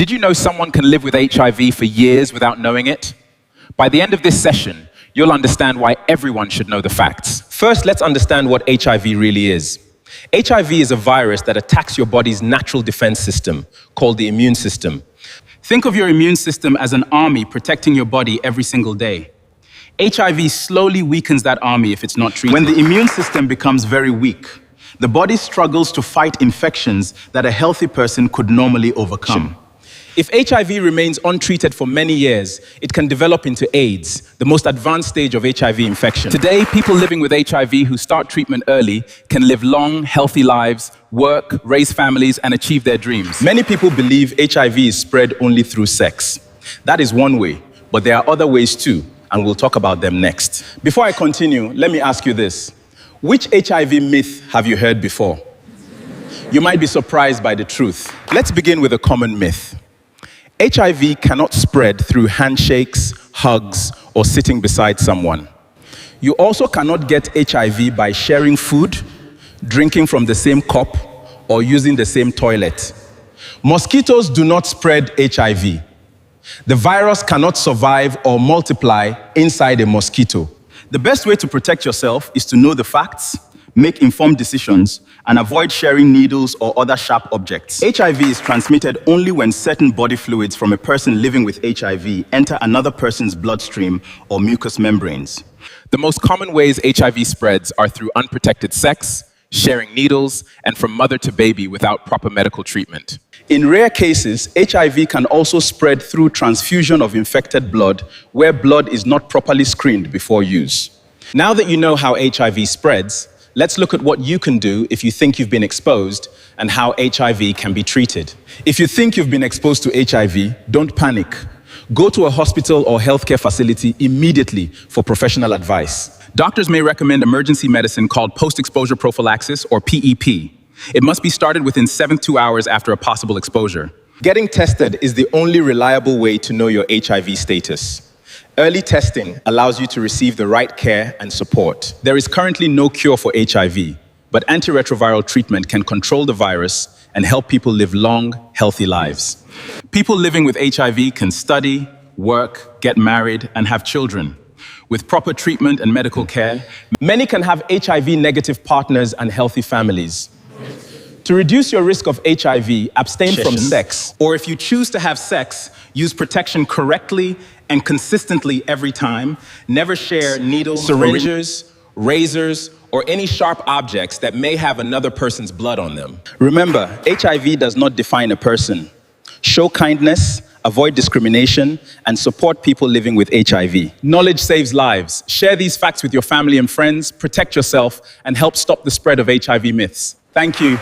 Did you know someone can live with HIV for years without knowing it? By the end of this session, you'll understand why everyone should know the facts. First, let's understand what HIV really is. HIV is a virus that attacks your body's natural defense system, called the immune system. Think of your immune system as an army protecting your body every single day. HIV slowly weakens that army if it's not treated. When the immune system becomes very weak, the body struggles to fight infections that a healthy person could normally overcome. If HIV remains untreated for many years, it can develop into AIDS, the most advanced stage of HIV infection. Today, people living with HIV who start treatment early can live long, healthy lives, work, raise families, and achieve their dreams. Many people believe HIV is spread only through sex. That is one way, but there are other ways too, and we'll talk about them next. Before I continue, let me ask you this. Which HIV myth have you heard before? You might be surprised by the truth. Let's begin with a common myth. HIV cannot spread through handshakes, hugs, or sitting beside someone. You also cannot get HIV by sharing food, drinking from the same cup, or using the same toilet. Mosquitoes do not spread HIV. The virus cannot survive or multiply inside a mosquito. The best way to protect yourself is to know the facts, make informed decisions, and avoid sharing needles or other sharp objects. HIV is transmitted only when certain body fluids from a person living with HIV enter another person's bloodstream or mucous membranes. The most common ways HIV spreads are through unprotected sex, sharing needles, and from mother to baby without proper medical treatment. In rare cases, HIV can also spread through transfusion of infected blood, where blood is not properly screened before use. Now that you know how HIV spreads, let's look at what you can do if you think you've been exposed and how HIV can be treated. If you think you've been exposed to HIV, don't panic. Go to a hospital or healthcare facility immediately for professional advice. Doctors may recommend emergency medicine called post-exposure prophylaxis, or PEP. It must be started within 72 hours after a possible exposure. Getting tested is the only reliable way to know your HIV status. Early testing allows you to receive the right care and support. There is currently no cure for HIV, but antiretroviral treatment can control the virus and help people live long, healthy lives. People living with HIV can study, work, get married, and have children. With proper treatment and medical care, many can have HIV-negative partners and healthy families. To reduce your risk of HIV, abstain from sex. Or if you choose to have sex, use protection correctly and consistently every time. Never share needles, syringes, razors, or any sharp objects that may have another person's blood on them. Remember, HIV does not define a person. Show kindness, avoid discrimination, and support people living with HIV. Knowledge saves lives. Share these facts with your family and friends, protect yourself, and help stop the spread of HIV myths. Thank you.